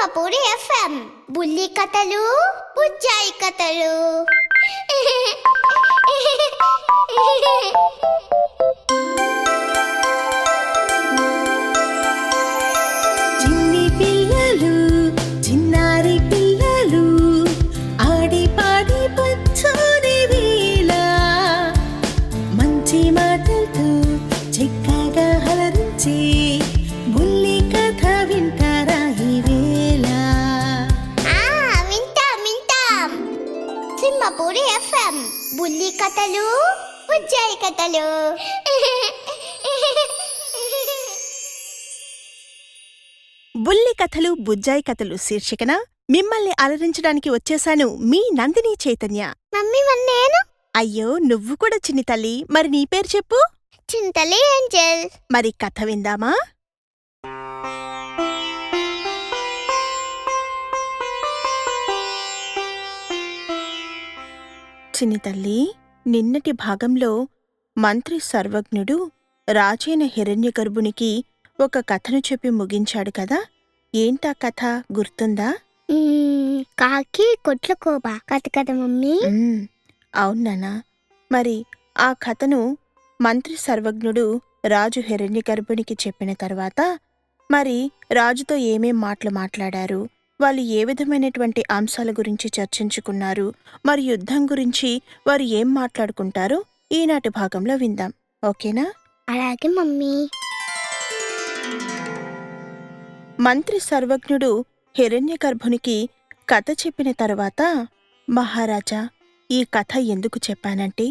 Simhapuri FM బుల్లి కథలు బుజ్జాయి కథలు. చిన్ని పిల్లలు చిన్నారి పిల్లలు ఆడి పాడి పచ్చని వేళ మంచి మాటలతో చక్కగా హలరించి బుల్లి కథ వింటారా ఈ వేళ. వింటాం సింహపూరి ఎఫ్ఎం బుల్లి కథలు బుజ్జాయి కథలు. బుల్లి కథలు బుజ్జాయి కథలు శీర్షికన మిమ్మల్ని అలరించడానికి వచ్చేశాను మీ నందిని చైతన్య. మమ్మీ నేను అయ్యో నువ్వు కూడా చిన్ని తల్లి, మరి నీ పేరు చెప్పు. చింతలి ఏంజల్. మరి కథ విందామా? చిన్ని తల్లి, నిన్నటి భాగంలో మంత్రి సర్వజ్ఞుడు రాజైన హిరణ్యగర్భునికి ఒక కథను చెప్పి ముగించాడు కదా. ఏంటా కథ గుర్తుందా? కాకి కొట్ల కథ మమ్మీ. అవునానా. మరి ఆ కథను మంత్రి సర్వజ్ఞుడు రాజు హిరణ్యగర్భునికి చెప్పిన తర్వాత మరి రాజుతో ఏమేం మాటలు మాట్లాడారు, వాళ్ళు ఏ విధమైనటువంటి అంశాల గురించి చర్చించుకున్నారు, మరి యుద్ధం గురించి వారు ఏం మాట్లాడుకుంటారో ఈనాటి భాగంలో విందాం. ఓకేనా? అలాగే మమ్మీ. మంత్రి సర్వజ్ఞుడు హిరణ్యగర్భునికి కథ చెప్పిన తరువాత, మహారాజా, ఈ కథ ఎందుకు చెప్పానంటే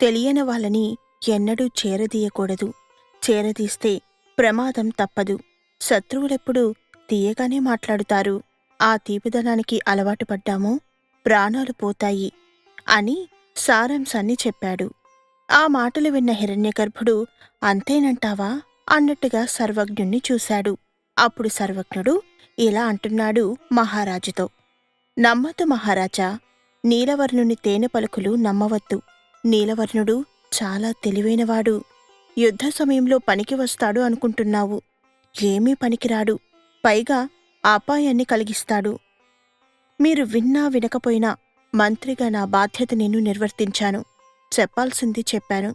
తెలియని వాళ్ళని ఎన్నడూ చేరదీయకూడదు. చేరదీస్తే ప్రమాదం తప్పదు. శత్రువులెప్పుడూ తీయగానే మాట్లాడుతారు. ఆ తీపిదనానికి అలవాటు పడ్డామో ప్రాణాలు పోతాయి అని సారాంశాన్ని చెప్పాడు. ఆ మాటలు విన్న హిరణ్యగర్భుడు అంతేనంటావా అన్నట్టుగా సర్వజ్ఞుణ్ణి చూశాడు. అప్పుడు సర్వజ్ఞుడు ఇలా అంటున్నాడు మహారాజుతో, నమ్మద్దు మహారాజా, నీలవర్ణుని తేనె పలుకులు నమ్మవద్దు. నీలవర్ణుడు చాలా తెలివైనవాడు. యుద్ధ సమయంలో పనికి వస్తాడు అనుకుంటున్నావు. ఏమీ పనికిరాడు. పైగా అపాయాన్ని కలిగిస్తాడు. మీరు విన్నా వినకపోయినా మంత్రిగా నా బాధ్యత నేను నిర్వర్తించాను. చెప్పాల్సింది చెప్పాను.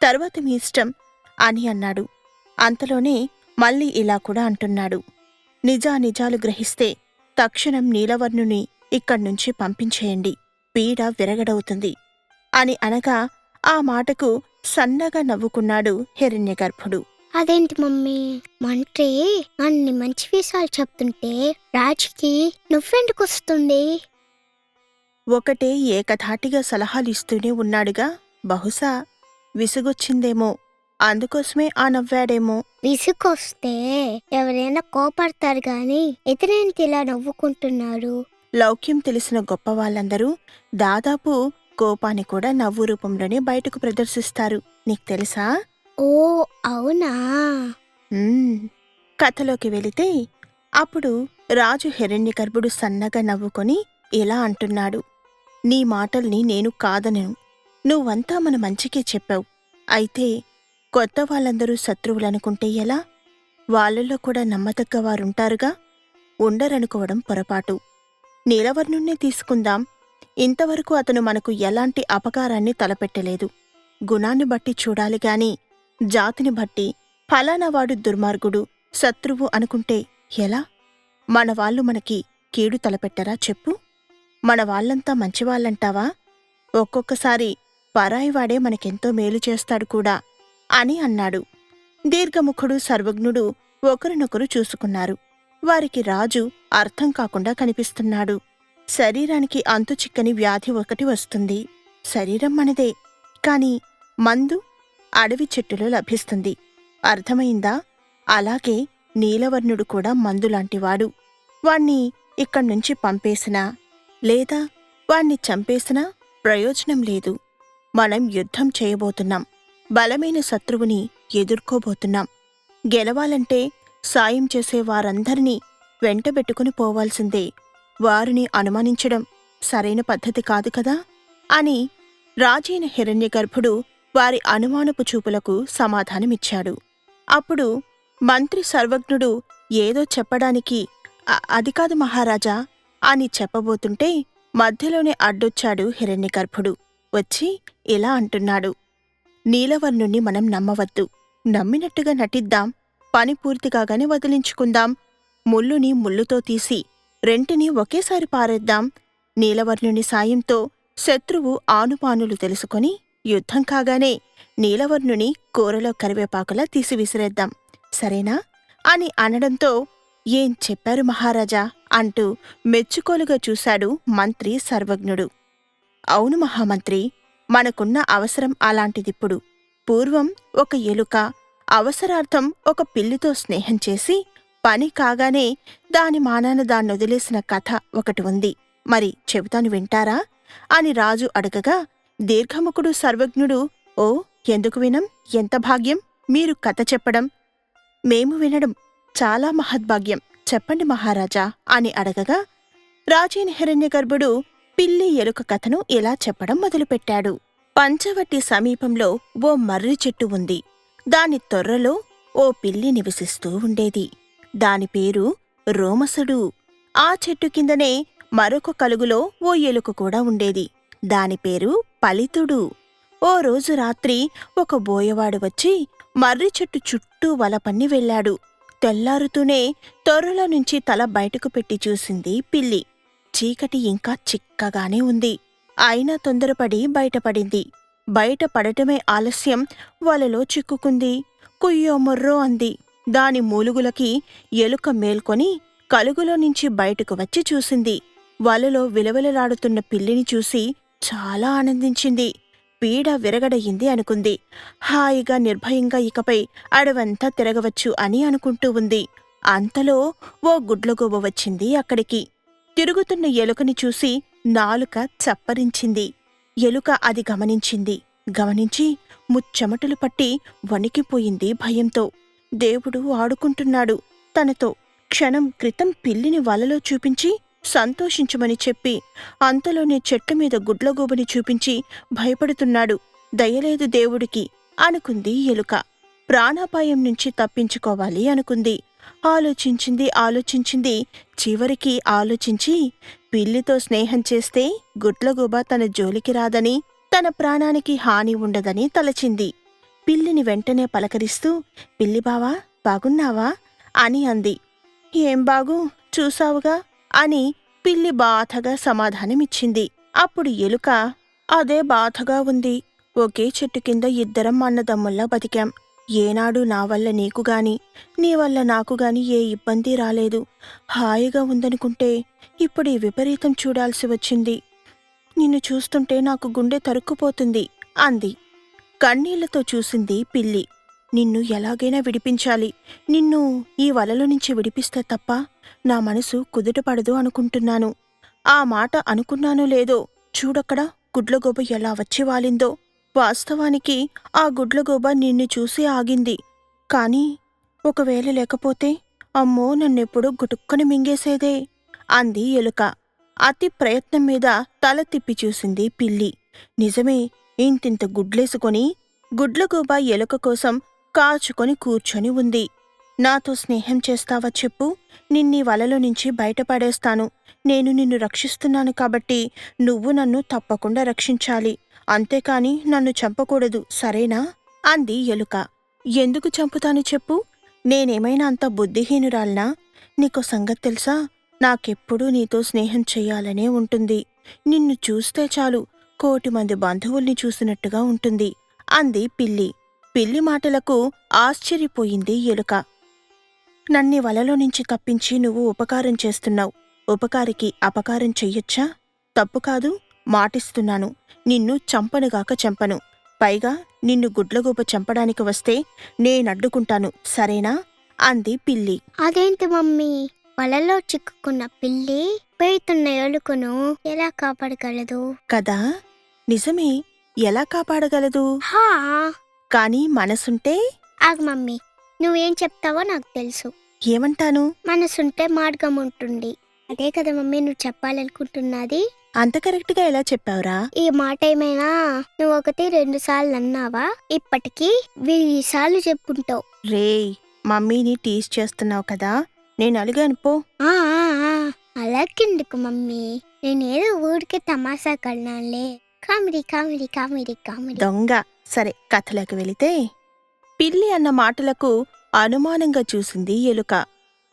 తర్వాత మీ ఇష్టం అని అన్నాడు. అంతలోనే మళ్ళీ ఇలా కూడా అంటున్నాడు, నిజానిజాలు గ్రహిస్తే తక్షణం నీలవర్ణుని ఇక్కడ్నుంచి పంపించేయండి. పీడ విరగడవుతుంది అని అనగా ఆ మాటకు సన్నగా నవ్వుకున్నాడు హిరణ్యగర్భుడు. అదేంటి మమ్మీ, మంత్రి అన్ని మంచి విషయాలు చెప్తుంటే రాజుకి నువ్వెందుకొస్తుంది? ఒకటే ఏకధాటిగా సలహాలిస్తూనే ఉన్నాడుగా. బహుశా విసుగొచ్చిందేమో, అందుకోసమే ఆ నవ్వాడేమో. విసుకొస్తే ఎవరైనా కోపడతారు గాని ఎదురేంటి ఇలా నవ్వుకుంటున్నారు? లౌక్యం తెలిసిన గొప్పవాళ్ళందరూ దాదాపు కోపాన్ని కూడా నవ్వు రూపంలోనే బయటకు ప్రదర్శిస్తారు. నీకు తెలుసా? ఓ అవునా? కథలోకి వెళితే అప్పుడు రాజు హిరణ్యగర్భుడు సన్నగా నవ్వుకొని ఇలా అంటున్నాడు, నీ మాటల్ని నేను కాదనను. నువ్వంతా మన మంచికే చెప్పావు. అయితే కొత్త వాళ్ళందరూ శత్రువులనుకుంటే ఎలా? వాళ్ళల్లో కూడా నమ్మదగ్గవారుంటారుగా. ఉండరనుకోవడం పొరపాటు. నీలవర్ణుణ్ణే తీసుకుందాం. ఇంతవరకు అతను మనకు ఎలాంటి అపకారాన్ని తలపెట్టలేదు. గుణాన్ని బట్టి చూడాలిగాని జాతిని బట్టి ఫలానావాడు దుర్మార్గుడు, శత్రువు అనుకుంటే ఎలా? మనవాళ్లు మనకి కీడు తలపెట్టరా చెప్పు? మన వాళ్ళంతా మంచివాళ్ళంటావా? ఒక్కొక్కసారి పరాయివాడే మనకెంతో మేలు చేస్తాడు కూడా అని అన్నాడు. దీర్ఘముఖుడు సర్వజ్ఞుడు ఒకరినొకరు చూసుకున్నారు. వారికి రాజు అర్థం కాకుండా కనిపిస్తున్నాడు. శరీరానికి అంతుచిక్కని వ్యాధి ఒకటి వస్తుంది. శరీరం మనదే, కాని మందు అడవి చెట్టులో లభిస్తుంది. అర్థమైందా? అలాగే నీలవర్ణుడు కూడా మందులాంటివాడు. వాణ్ణి ఇక్కడ్నుంచి పంపేసినా లేదా వాణ్ణి చంపేసినా ప్రయోజనం లేదు. మనం యుద్ధం చేయబోతున్నాం. బలమైన శత్రువుని ఎదుర్కోబోతున్నాం. గెలవాలంటే సాయం చేసే వారందరినీ వెంటబెట్టుకుని పోవాల్సిందే. వారిని అనుమానించడం సరైన పద్ధతి కాదు కదా అని రాజైన హిరణ్యగర్భుడు వారి అనుమానపు చూపులకు సమాధానమిచ్చాడు. అప్పుడు మంత్రి సర్వజ్ఞుడు ఏదో చెప్పడానికి అది కాదు మహారాజా అని చెప్పబోతుంటే మధ్యలోనే అడ్డొచ్చాడు హిరణ్యగర్భుడు. వచ్చి ఇలా అంటున్నాడు. నీలవర్ణుణ్ణి మనం నమ్మవద్దు. నమ్మినట్టుగా నటిద్దాం. పని పూర్తి కాగానే వదిలించుకుందాం. ముల్లుని ముల్లుతో తీసి రెంటిని ఒకేసారి పారేద్దాం. నీలవర్ణుని సాయంతో శత్రువు ఆనుపానులు తెలుసుకొని యుద్ధం కాగానే నీలవర్ణుని కూరలో కరివేపాకులా తీసి విసిరేద్దాం. సరేనా అని అనడంతో ఏం చెప్పారు మహారాజా అంటూ మెచ్చుకోలుగా చూశాడు మంత్రి సర్వజ్ఞుడు. అవును మహామంత్రి, మనకున్న అవసరం అలాంటిదిప్పుడు. పూర్వం ఒక ఎలుక అవసరార్థం ఒక పిల్లితో స్నేహం చేసి పని కాగానే దాని మానాన దాన్నొదిలేసిన కథ ఒకటి ఉంది. మరి చెబుతాను వింటారా అని రాజు అడగగా దీర్ఘముఖుడు సర్వజ్ఞుడు, ఓ ఎందుకు వినం, ఎంత భాగ్యం మీరు కథ చెప్పడం. మేము వినడం చాలా మహద్భాగ్యం, చెప్పండి మహారాజా అని అడగగా రాజైన హిరణ్యగర్భుడు పిల్లి ఎలుక కథను ఇలా చెప్పడం మొదలుపెట్టాడు. పంచవటి సమీపంలో ఓ మర్రి చెట్టు ఉంది. దాని తొర్రలో ఓ పిల్లి నివసిస్తూ ఉండేది. దాని పేరు రోమసుడు. ఆ చెట్టు కిందనే మరొక కలుగులో ఓ ఎలుక కూడా ఉండేది. దాని పేరు పలితుడు. ఓ రోజు రాత్రి ఒక బోయవాడు వచ్చి మర్రి చెట్టు చుట్టూ వలపన్ని వెళ్ళాడు. తెల్లారుతూనే తొర్రలో నుంచి తల బయటకు పెట్టి చూసింది పిల్లి. చీకటి ఇంకా చిక్కగానే ఉంది. అయినా తొందరపడి బయటపడింది. బయటపడటమే ఆలస్యం, వలలో చిక్కుకుంది. కుయ్యో మొర్రో అంది. దాని మూలుగులకి ఎలుక మేల్కొని కలుగులో నుంచి బయటకు వచ్చి చూసింది. వలలో విలవిలలాడుతున్న పిల్లిని చూసి చాలా ఆనందించింది. పీడ విరగడయింది అనుకుంది. హాయిగా నిర్భయంగా ఇకపై అడవంతా తిరగవచ్చు అని అనుకుంటూ ఉంది. అంతలో ఓ గుడ్లగూబ వచ్చింది అక్కడికి. తిరుగుతున్న ఎలుకని చూసి నాలుక చప్పరించింది. ఎలుక అది గమనించి ముచ్చెమటలు పట్టి వణికిపోయింది భయంతో. దేవుడు ఆడుకుంటున్నాడు తనతో. క్షణం క్రితం పిల్లిని వలలో చూపించి సంతోషించమని చెప్పి అంతలోనే చెట్టుమీద గుడ్లగూబని చూపించి భయపడుతున్నాడు. దయలేదు దేవుడికి అనుకుంది ఎలుక. ప్రాణాపాయం నుంచి తప్పించుకోవాలి అనుకుంది. ఆలోచించింది. చివరికి ఆలోచించి పిల్లితో స్నేహం చేస్తే గుడ్లగూబ తన జోలికి రాదని, తన ప్రాణానికి హాని ఉండదని తలచింది. పిల్లిని వెంటనే పలకరిస్తూ, పిల్లిబావా బాగున్నావా అని అంది. ఏం బాగు, చూసావుగా అని పిల్లి బాధగా సమాధానమిచ్చింది. అప్పుడు ఎలుక, అదే బాధగా ఉంది. ఒకే చెట్టు కింద ఇద్దరం అన్నదమ్ముల్లా బతికాం. ఏనాడు నా వల్ల నీకుగాని, నీ వల్ల నాకుగాని ఏ ఇబ్బంది రాలేదు. హాయిగా ఉందనుకుంటే ఇప్పుడు ఈ విపరీతం చూడాల్సి వచ్చింది. నిన్ను చూస్తుంటే నాకు గుండె తరుక్కుపోతుంది అంది. కన్నీళ్లతో చూసింది పిల్లి. నిన్ను ఎలాగైనా విడిపించాలి. నిన్ను ఈ వలలో నుంచి విడిపిస్తే తప్ప నా మనసు కుదుటపడదు అనుకుంటున్నాను. ఆ మాట అనుకున్నానో లేదో, చూడక్కడ గుడ్లగూబ ఎలా వచ్చి వాలిందో. వాస్తవానికి ఆ గుడ్లగూబ నిన్ను చూసి ఆగింది. కాని ఒకవేళ లేకపోతే అమ్మో నన్నెప్పుడూ గుటుక్కని మింగేసేదే అంది ఎలుక. అతి ప్రయత్నం మీద తల తిప్పి చూసింది పిల్లి. నిజమే, ఇంతింత గుడ్లేసుకొని గుడ్లగూబ ఎలుక కోసం కాచుకొని కూర్చొని ఉంది. నాతో స్నేహం చేస్తావా చెప్పు, నిన్నీ వలలో నుంచి బయటపడేస్తాను. నేను నిన్ను రక్షిస్తున్నాను కాబట్టి నువ్వు నన్ను తప్పకుండా రక్షించాలి. అంతేకాని నన్ను చంపకూడదు, సరేనా అంది ఎలుక. ఎందుకు చంపుతాను చెప్పు, నేనేమైనా అంత బుద్ధిహీనురాల్నా? నీకో సంగతి తెలుసా, నాకెప్పుడూ నీతో స్నేహం చెయ్యాలనే ఉంటుంది. నిన్ను చూస్తే చాలు 1,000,000 మంది బంధువుల్ని చూసినట్టుగా ఉంటుంది అంది పిల్లి. పిల్లి మాటలకు ఆశ్చర్యపోయింది ఎలుక. నన్ని వలలో నుంచి తప్పించి నువ్వు ఉపకారం చేస్తున్నావు. ఉపకారికి అపకారం చెయ్యొచ్చా? తప్పు కాదు, మాటిస్తున్నాను. నిన్ను చంపనుగాక చంపను. పైగా నిన్ను గుడ్లగూబ చంపడానికి వస్తే నేనడ్డుకుంటాను, సరేనా అంది పిల్లి. అదేంటి మమ్మీ, వలలో చిక్కుకున్న పిల్లి పెడుతున్న ఎలుకను ఎలా కాపాడగలదు కదా? నిజమే, ఎలా కాపాడగలదు? హా, కాని మనసుంటే? ఆగు మమ్మీ, నువ్వేం చెప్తావో నాకు తెలుసు. ఏమంటాను? మనసుంటే మార్గం ఉంటుంది. అదే కదా మమ్మీ నువ్వు చెప్పాలనుకుంటున్నది. అంత కరెక్ట్గా ఎలా చెప్పావురా? ఈ మాట ఏమైనా నువ్వు 1-2 సార్లు అన్నావా? ఇప్పటికీ 1000 సార్లు చెప్పుంటావు. రేయ్, మమ్మీని టీజ్ చేస్తున్నావు కదా. నేను అలిగాను పో. ఆ, ఆ, ఆ, అలాగెందుకు మమ్మీ, నేనేదో ఊరికే తమాషా కన్నానులే. Comedy comedy comedy comedy. దొంగ. సరే కథలోకి వెళితే, పిల్లి అన్న మాటలకు అనుమానంగా చూసింది ఎలుక.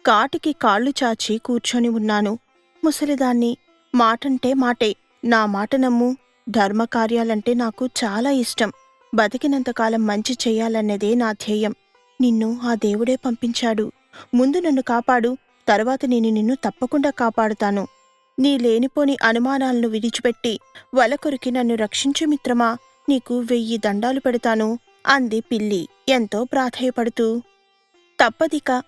కాటికి కాళ్ళు చాచి కూర్చొని ఉన్నాను. ముసలిదాన్ని. మాటంటే మాటే. నా మాట నమ్ము. ధర్మకార్యాలంటే నాకు చాలా ఇష్టం. బతికినంతకాలం మంచి చెయ్యాలన్నదే నా ధ్యేయం. నిన్ను ఆ దేవుడే పంపించాడు. ముందు నన్ను కాపాడు, తర్వాత నేను నిన్ను తప్పకుండా కాపాడుతాను. నీ లేనిపోని అనుమానాలను విడిచిపెట్టి వలకొరికి నన్ను రక్షించు మిత్రమా. నీకు 1000 దండాలు పెడతాను అంది పిల్లి ఎంతో ప్రాధేయపడుతూ. తప్పదిక.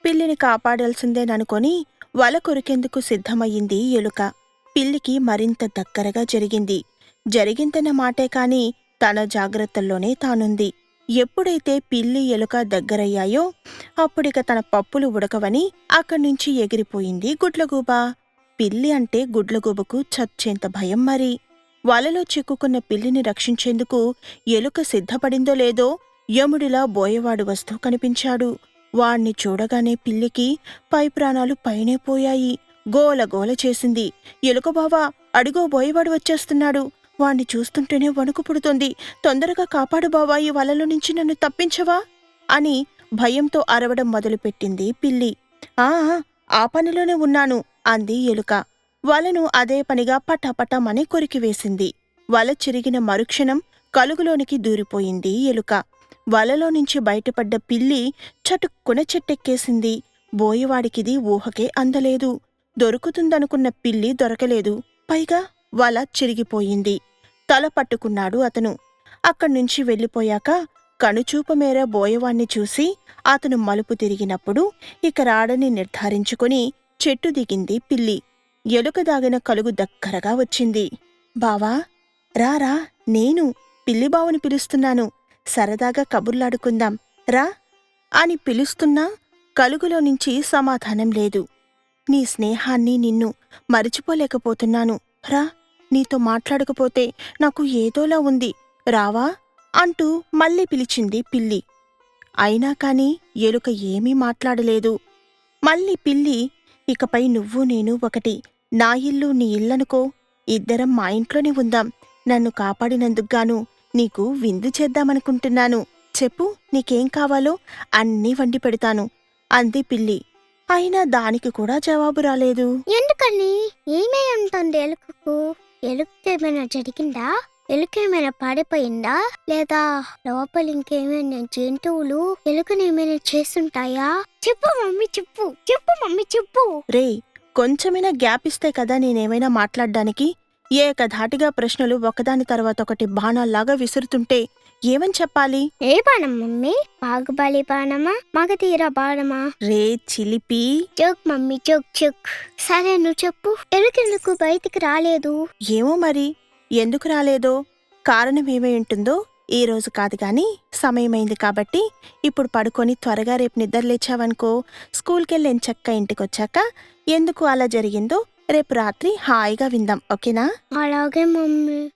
పిల్లిని కాపాడాల్సిందేననుకొని వల కొరికేందుకు సిద్ధమయ్యింది ఎలుక. పిల్లికి మరింత దగ్గరగా జరిగింది. జరిగిందన్న మాటే కాని తన జాగ్రత్తల్లోనే తానుంది. ఎప్పుడైతే పిల్లి ఎలుక దగ్గరయ్యాయో అప్పుడిక తన పప్పులు ఉడకవని అక్కడ్నుంచి ఎగిరిపోయింది గుడ్లగూబ. పిల్లి అంటే గుడ్లగూబకు చచ్చేంత భయం మరి. వలలో చిక్కుకున్న పిల్లిని రక్షించేందుకు ఎలుక సిద్ధపడిందో లేదో యముడిలా బోయవాడు వస్తూ కనిపించాడు. వాణ్ణి చూడగానే పిల్లికి పై ప్రాణాలు పైనే పోయాయి. గోలగోల చేసింది. ఎలుకబావా, అడిగో బోయవాడు వచ్చేస్తున్నాడు. వాణ్ణి చూస్తుంటేనే వణుకు పుడుతోంది. తొందరగా కాపాడు బావా, ఈ వలలో నుంచి నన్ను తప్పించవా అని భయంతో అరవడం మొదలుపెట్టింది పిల్లి. ఆ, ఆ పనిలోనే ఉన్నాను అంది ఎలుక. వలను అదే పనిగా పటాపటామని కొరికివేసింది. వల చిరిగిన మరుక్షణం కలుగులోనికి దూరిపోయింది ఎలుక. వలలో నుంచి బయటపడ్డ పిల్లి చటుక్కున చెట్టెక్కేసింది. బోయవాడికిది ఊహకే అందలేదు. దొరుకుతుందనుకున్న పిల్లి దొరకలేదు. పైగా వల చిరిగిపోయింది. తల పట్టుకున్నాడు అతను. అక్కడ్నుంచి వెళ్ళిపోయాక కనుచూపమేర బోయవాణ్ణి చూసి అతను మలుపు తిరిగినప్పుడు ఇక రాడని నిర్ధారించుకుని చెట్టు దిగింది పిల్లి. ఎలుక దాగిన కలుగు దగ్గరగా వచ్చింది. బావా, రారా, నేను పిల్లిబావుని పిలుస్తున్నాను. సరదాగా కబుర్లాడుకుందాం రా అని పిలుస్తున్నా కలుగులోనుంచి సమాధానం లేదు. నీ స్నేహాన్ని, నిన్ను మరిచిపోలేకపోతున్నాను. రా, నీతో మాట్లాడకపోతే నాకు ఏదోలా ఉంది. రావా అంటూ మళ్ళీ పిలిచింది పిల్లి. అయినా కాని ఎలుక ఏమీ మాట్లాడలేదు. మళ్ళీ పిల్లి, ఇకపై నువ్వు నేను ఒకటి. నా ఇల్లు నీ ఇల్లనుకో. ఇద్దరం మా ఇంట్లోనే ఉందాం. నన్ను కాపాడినందుకుగాను నీకు విందు చేద్దామనుకుంటున్నాను. చెప్పు, నీకేం కావాలో అన్నీ వండి పెడతాను అంది పిల్లి. అయినా దానికి కూడా జవాబు రాలేదు. ఎందుకని? ఏమై ఉంటుంది ఎలుకకు? ఎలుకేమైనా జరిగిందా? ఎలుకేమైనా పాడిపోయిందా? లేదా లోపల ఇంకేమైనా జంతువులు ఎలుకనేమైనా చేస్తుంటాయా? చెప్పు మమ్మీ, చెప్పు చెప్పు మమ్మీ, చెప్పు. రే, కొంచెమైనా గ్యాప్ ఇస్తే కదా నేనేమైనా మాట్లాడ్డానికి. ఏకధాటిగా ప్రశ్నలు ఒకదాని తర్వాత ఒకటి బాణాల్లాగా విసురుతుంటే ఏమని చెప్పాలి? ఏ బాణం మమ్మీ? బాగుబలి బాణమా, మగధీర బాణమా? రే చిలిపి. Joke mummy, joke joke. సరే, నువ్వు చెప్పు. ఎలుకెందుకు బయటికి రాలేదు? ఏమో మరి, ఎందుకు రాలేదో కారణమేమై ఉంటుందో. ఈ రోజు కాదు గాని సమయమైంది కాబట్టి ఇప్పుడు పడుకొని త్వరగా రేపు నిద్రలేచావనుకో, స్కూల్కెళ్ళి ఎంచక్క ఇంటికొచ్చాక ఎందుకు అలా జరిగిందో రేపు రాత్రి హాయిగా విందాం. ఓకేనా? అలాగే మమ్మీ.